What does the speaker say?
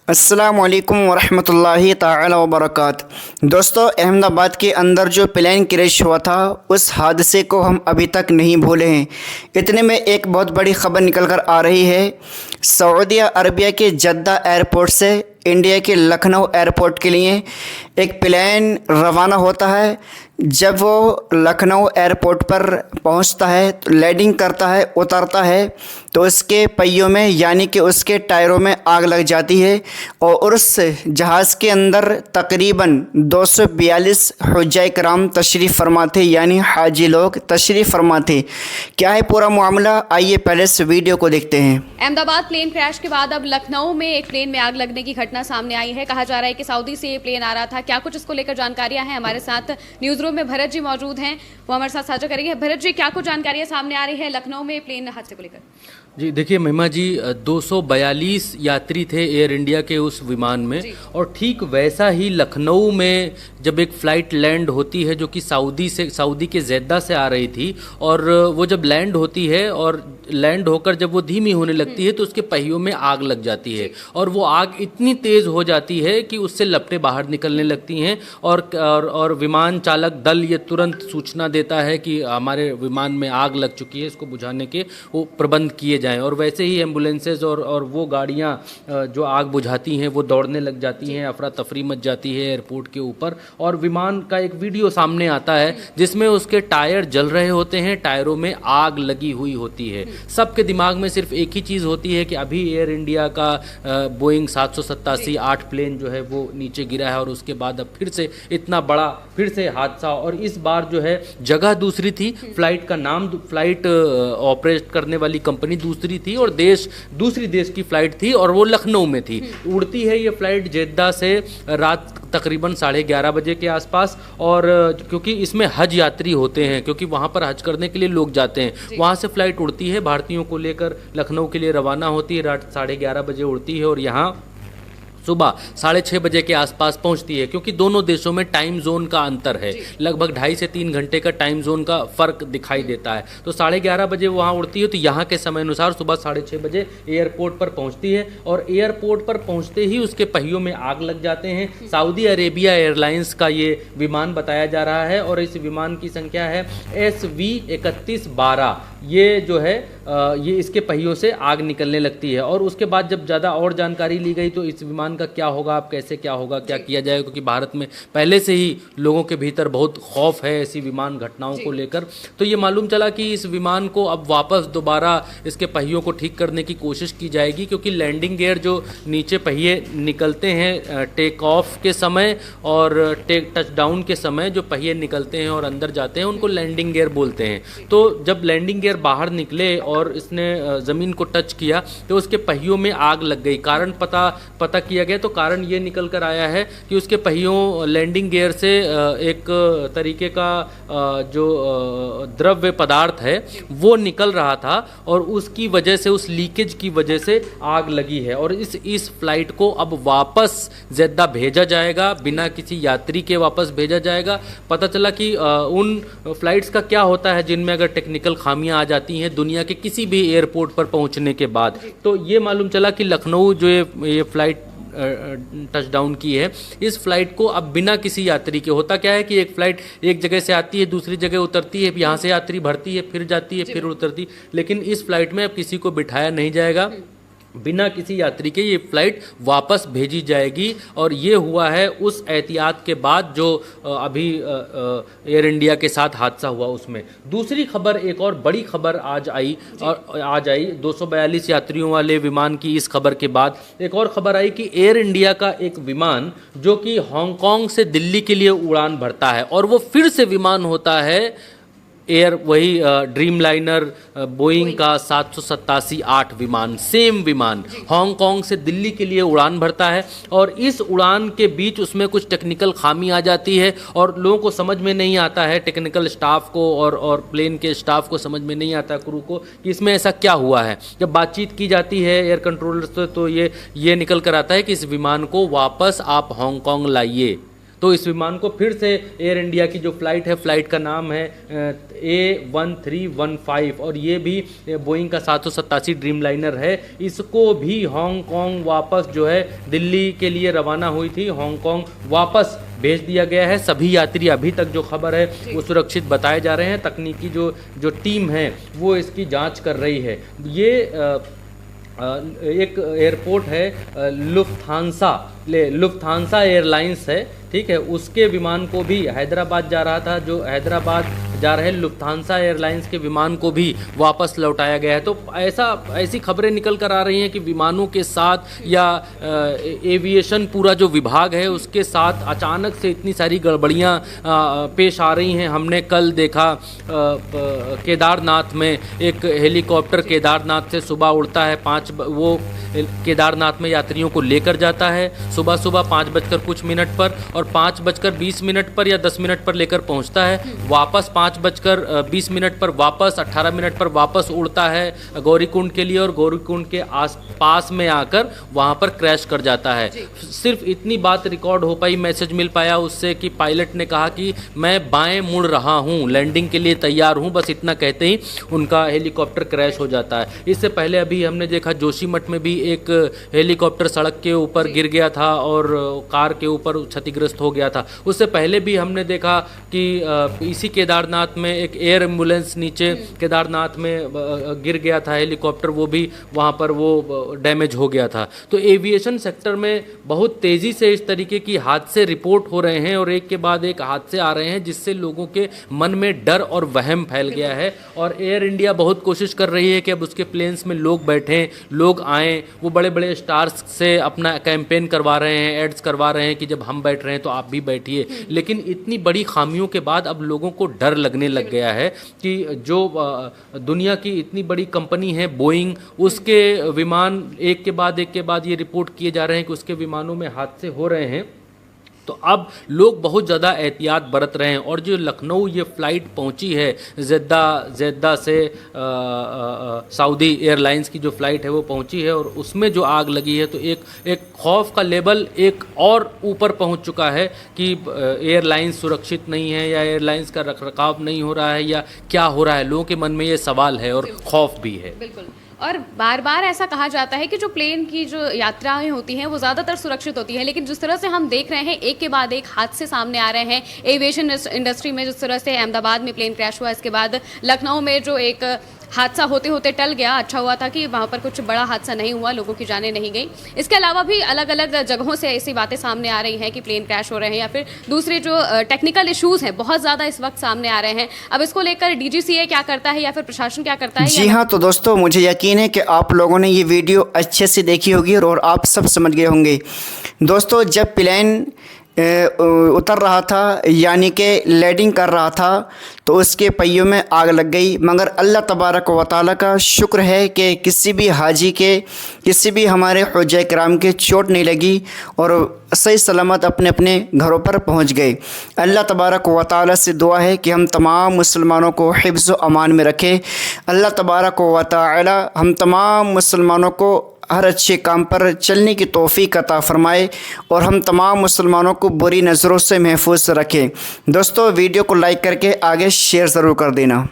अस्सलामुअलैकुम वरहमतुल्लाहि ताला वबरकात। दोस्तों, अहमदाबाद के अंदर जो प्लेन क्रैश हुआ था उस हादसे को हम अभी तक नहीं भूले हैं। इतने में एक बहुत बड़ी ख़बर निकल कर आ रही है। सऊदी अरबिया के जद्दा एयरपोर्ट से इंडिया के लखनऊ एयरपोर्ट के लिए एक प्लेन रवाना होता है। जब वो लखनऊ एयरपोर्ट पर पहुंचता है तो लैंडिंग करता है, उतरता है तो उसके पहियों में यानी कि उसके टायरों में आग लग जाती है और उस जहाज़ के अंदर तकरीबन 242 हुज्जाए कराम तशरीफ़ फरमा थे, यानी हाजी लोग तशरीफ़ फरमा थे। क्या है पूरा मामला, आइए पहले इस वीडियो को देखते हैं। अहमदाबाद प्लेन क्रैश के बाद अब लखनऊ में एक प्लेन में आग लगने की घटना सामने आई है। कहा जा रहा है कि सऊदी से ये प्लेन आ रहा था। क्या कुछ इसको लेकर जानकारियां हैं? हमारे साथ न्यूज रूम में भरत जी मौजूद हैं, वो हमारे साथ साझा करेंगे। भरत जी, क्या कुछ जानकारियां सामने आ रही है लखनऊ में प्लेन हादसे को लेकर? जी देखिए महिमा जी, 242 यात्री थे एयर इंडिया के उस विमान में, और ठीक वैसा ही लखनऊ में जब एक फ़्लाइट लैंड होती है जो कि सऊदी के जेद्दा से आ रही थी, और वो जब लैंड होती है और लैंड होकर जब वो धीमी होने लगती है तो उसके पहियों में आग लग जाती है, और वो आग इतनी तेज़ हो जाती है कि उससे लपटें बाहर निकलने लगती हैं, और विमान चालक दल ये तुरंत सूचना देता है कि हमारे विमान में आग लग चुकी है, इसको बुझाने के वो प्रबंध किए जाएं। और वैसे ही एम्बुलेंसेज और वो गाड़ियां जो आग बुझाती हैं वो दौड़ने लग जाती हैं, अफरा तफरी मच जाती है एयरपोर्ट के ऊपर। और विमान का एक वीडियो सामने आता है जिसमें उसके टायर जल रहे होते हैं, टायरों में आग लगी हुई होती है। सबके दिमाग में सिर्फ एक ही चीज़ होती है कि अभी एयर इंडिया का बोइंग 787-8 प्लेन जो है वो नीचे गिरा है, और उसके बाद अब फिर से इतना बड़ा फिर से हादसा। और इस बार जो है जगह दूसरी थी, फ्लाइट का नाम, फ्लाइट ऑपरेट करने वाली कंपनी दूसरी थी, और दूसरी देश की फ़्लाइट थी, और वो लखनऊ में थी। उड़ती है ये फ़्लाइट जेद्दा से रात तकरीबन 11:30 बजे के आसपास। और क्योंकि इसमें हज यात्री होते हैं, क्योंकि वहाँ पर हज करने के लिए लोग जाते हैं, वहाँ से फ़्लाइट उड़ती है, भारतीयों को लेकर लखनऊ के लिए रवाना होती है, रात 11:30 बजे उड़ती है और यहाँ सुबह 6:30 बजे के आसपास पहुंचती है। क्योंकि दोनों देशों में टाइम जोन का अंतर है, लगभग 2.5 से 3 घंटे का टाइम जोन का फ़र्क दिखाई देता है। तो 11:30 बजे वहां उड़ती है, तो यहाँ के समय अनुसार सुबह 6:30 बजे एयरपोर्ट पर पहुंचती है, और एयरपोर्ट पर पहुंचते ही उसके पहियों में आग लग जाते हैं। सऊदी अरेबिया एयरलाइंस का ये विमान बताया जा रहा है, और इस विमान की संख्या है SV3112। ये जो है ये इसके पहियों से आग निकलने लगती है। और उसके बाद जब ज़्यादा और जानकारी ली गई तो इस विमान का क्या होगा, अब कैसे क्या होगा, क्या किया जाएगा, क्योंकि भारत में पहले से ही लोगों के भीतर बहुत खौफ है ऐसी विमान घटनाओं को लेकर। तो ये मालूम चला कि इस विमान को अब वापस दोबारा इसके पहियों को ठीक करने की कोशिश की जाएगी, क्योंकि लैंडिंग गियर जो नीचे पहिए निकलते हैं टेक ऑफ के समय और टच डाउन के समय, जो पहिए निकलते हैं और अंदर जाते हैं उनको लैंडिंग गियर बोलते हैं। तो जब लैंडिंग गियर बाहर निकले और इसने ज़मीन को टच किया तो उसके पहियों में आग लग गई। कारण पता किया गया तो कारण ये निकल कर आया है कि उसके पहियों लैंडिंग गियर से एक तरीके का जो द्रव्य पदार्थ है वो निकल रहा था, और उसकी वजह से, उस लीकेज की वजह से आग लगी है। और इस फ्लाइट को अब वापस जेद्दा भेजा जाएगा, बिना किसी यात्री के वापस भेजा जाएगा। पता चला कि उन फ्लाइट्स का क्या होता है जिनमें अगर टेक्निकल खामियां आ जाती हैं दुनिया के किसी भी एयरपोर्ट पर पहुंचने के बाद। तो ये मालूम चला कि लखनऊ जो ये फ्लाइट टच डाउन की है, इस फ्लाइट को अब बिना किसी यात्री के, होता क्या है कि एक फ्लाइट एक जगह से आती है, दूसरी जगह उतरती है, यहाँ से यात्री भरती है, फिर जाती है, फिर उतरती, लेकिन इस फ्लाइट में अब किसी को बिठाया नहीं जाएगा, बिना किसी यात्री के ये फ्लाइट वापस भेजी जाएगी। और ये हुआ है उस एहतियात के बाद जो अभी एयर इंडिया के साथ हादसा हुआ उसमें। दूसरी खबर, एक और बड़ी खबर आज आई 242 यात्रियों वाले विमान की इस खबर के बाद एक और खबर आई कि एयर इंडिया का एक विमान जो कि हांगकांग से दिल्ली के लिए उड़ान भरता है, और वो फिर से विमान होता है वही ड्रीम लाइनर बोइंग का 787-8 विमान, सेम विमान हांगकांग से दिल्ली के लिए उड़ान भरता है। और इस उड़ान के बीच उसमें कुछ टेक्निकल खामी आ जाती है, और लोगों को समझ में नहीं आता है, टेक्निकल स्टाफ को और प्लेन के स्टाफ को समझ में नहीं आता, क्रू को, कि इसमें ऐसा क्या हुआ है। जब बातचीत की जाती है एयर कंट्रोलर से तो ये निकल कर आता है कि इस विमान को वापस आप हांगकांग लाइए। तो इस विमान को फिर से एयर इंडिया की जो फ़्लाइट है, फ़्लाइट का नाम है A1315 और ये भी बोइंग का 787 ड्रीमलाइनर है। इसको भी हांगकांग वापस जो है दिल्ली के लिए रवाना हुई थी, हांगकांग वापस भेज दिया गया है। सभी यात्री अभी तक जो खबर है वो सुरक्षित बताए जा रहे हैं। तकनीकी जो टीम है वो इसकी जांच कर रही है। ये एक एयरपोर्ट है लुफ्थांसा एयरलाइंस है, ठीक है, उसके विमान को भी हैदराबाद जा रहा था, जो हैदराबाद जा रहे लुफ्थांसा एयरलाइंस के विमान को भी वापस लौटाया गया है। तो ऐसी खबरें निकल कर आ रही हैं कि विमानों के साथ या एविएशन पूरा जो विभाग है उसके साथ अचानक से इतनी सारी गड़बड़ियां पेश आ रही हैं। हमने कल देखा केदारनाथ में एक हेलीकॉप्टर केदारनाथ से सुबह उड़ता है, वो केदारनाथ में यात्रियों को लेकर जाता है सुबह 5 बजकर कुछ मिनट पर और 5 बजकर 20 मिनट पर या 10 मिनट पर लेकर पहुंचता है, वापस 5 बजकर 20 मिनट पर वापस 18 मिनट पर वापस उड़ता है गौरीकुंड के लिए और गौरीकुंड के आसपास में आकर वहां पर क्रैश कर जाता है। सिर्फ इतनी बात रिकॉर्ड हो पाई, मैसेज मिल पाया उससे कि पायलट ने कहा कि मैं बाएं मुड़ रहा हूं, लैंडिंग के लिए तैयार हूं, बस इतना कहते ही उनका हेलीकॉप्टर क्रैश हो जाता है। इससे पहले अभी हमने देखा जोशीमठ में भी एक हेलीकॉप्टर सड़क के ऊपर गिर गया था और कार के ऊपर क्षतिग्रस्त हो गया था। उससे पहले भी हमने देखा कि इसी केदारनाथ में एक एयर एम्बुलेंस नीचे केदारनाथ में गिर गया था हेलीकॉप्टर, वो भी वहाँ पर वो डैमेज हो गया था। तो एविएशन सेक्टर में बहुत तेज़ी से इस तरीके की हादसे रिपोर्ट हो रहे हैं और एक के बाद एक हादसे आ रहे हैं, जिससे लोगों के मन में डर और वहम फैल गया है। और एयर इंडिया बहुत कोशिश कर रही है कि अब उसके प्लेन्स में लोग बैठें, लोग आएँ। वो बड़े बड़े स्टार्स से अपना कैंपेन करवा रहे हैं, एड्स करवा रहे हैं कि जब हम बैठ रहे हैं तो आप भी बैठिए। लेकिन इतनी बड़ी खामियों के बाद अब लोगों को डर लगने लग गया है कि जो दुनिया की इतनी बड़ी कंपनी है बोइंग, उसके विमान एक के बाद ये रिपोर्ट किए जा रहे हैं कि उसके विमानों में हादसे हो रहे हैं। तो अब लोग बहुत ज़्यादा एहतियात बरत रहे हैं। और जो लखनऊ ये फ़्लाइट पहुंची है जेद्दा से सऊदी एयरलाइंस की जो फ़्लाइट है वो पहुंची है और उसमें जो आग लगी है तो एक खौफ का लेवल एक और ऊपर पहुंच चुका है कि एयरलाइंस सुरक्षित नहीं है या एयरलाइंस का रखरखाव नहीं हो रहा है या क्या हो रहा है। लोगों के मन में ये सवाल है और खौफ भी है। बिल्कुल। और बार बार ऐसा कहा जाता है कि जो प्लेन की जो यात्राएं होती हैं वो ज़्यादातर सुरक्षित होती हैं, लेकिन जिस तरह से हम देख रहे हैं एक के बाद एक हादसे सामने आ रहे हैं एविएशन इंडस्ट्री में, जिस तरह से अहमदाबाद में प्लेन क्रैश हुआ, इसके बाद लखनऊ में जो एक हादसा होते होते टल गया। अच्छा हुआ था कि वहाँ पर कुछ बड़ा हादसा नहीं हुआ, लोगों की जानें नहीं गई। इसके अलावा भी अलग अलग जगहों से ऐसी बातें सामने आ रही हैं कि प्लेन क्रैश हो रहे हैं या फिर दूसरे जो टेक्निकल इश्यूज़ हैं बहुत ज़्यादा इस वक्त सामने आ रहे हैं। अब इसको लेकर DGCA क्या करता है या फिर प्रशासन क्या करता है? जी हाँ, तो दोस्तों मुझे यकीन है कि आप लोगों ने ये वीडियो अच्छे से देखी होगी और आप सब समझ गए होंगे। दोस्तों जब प्लेन उतर रहा था यानी कि लैंडिंग कर रहा था तो उसके पहियों में आग लग गई, मगर अल्लाह तबारक व तआला का शुक्र है कि किसी भी हाजी के, किसी भी हमारे हुज्जा किराम के चोट नहीं लगी और सही सलामत अपने अपने घरों पर पहुंच गए। अल्लाह तबारक व तआला से दुआ है कि हम तमाम मुसलमानों को हिफ्ज़ व अमान में रखे। अल्लाह तबारक व तआला हम तमाम मुसलमानों को हर अच्छे काम पर चलने की तौफीक अता फ़रमाए और हम तमाम मुसलमानों को बुरी नज़रों से महफूज रखें। दोस्तों वीडियो को लाइक करके आगे शेयर ज़रूर कर देना।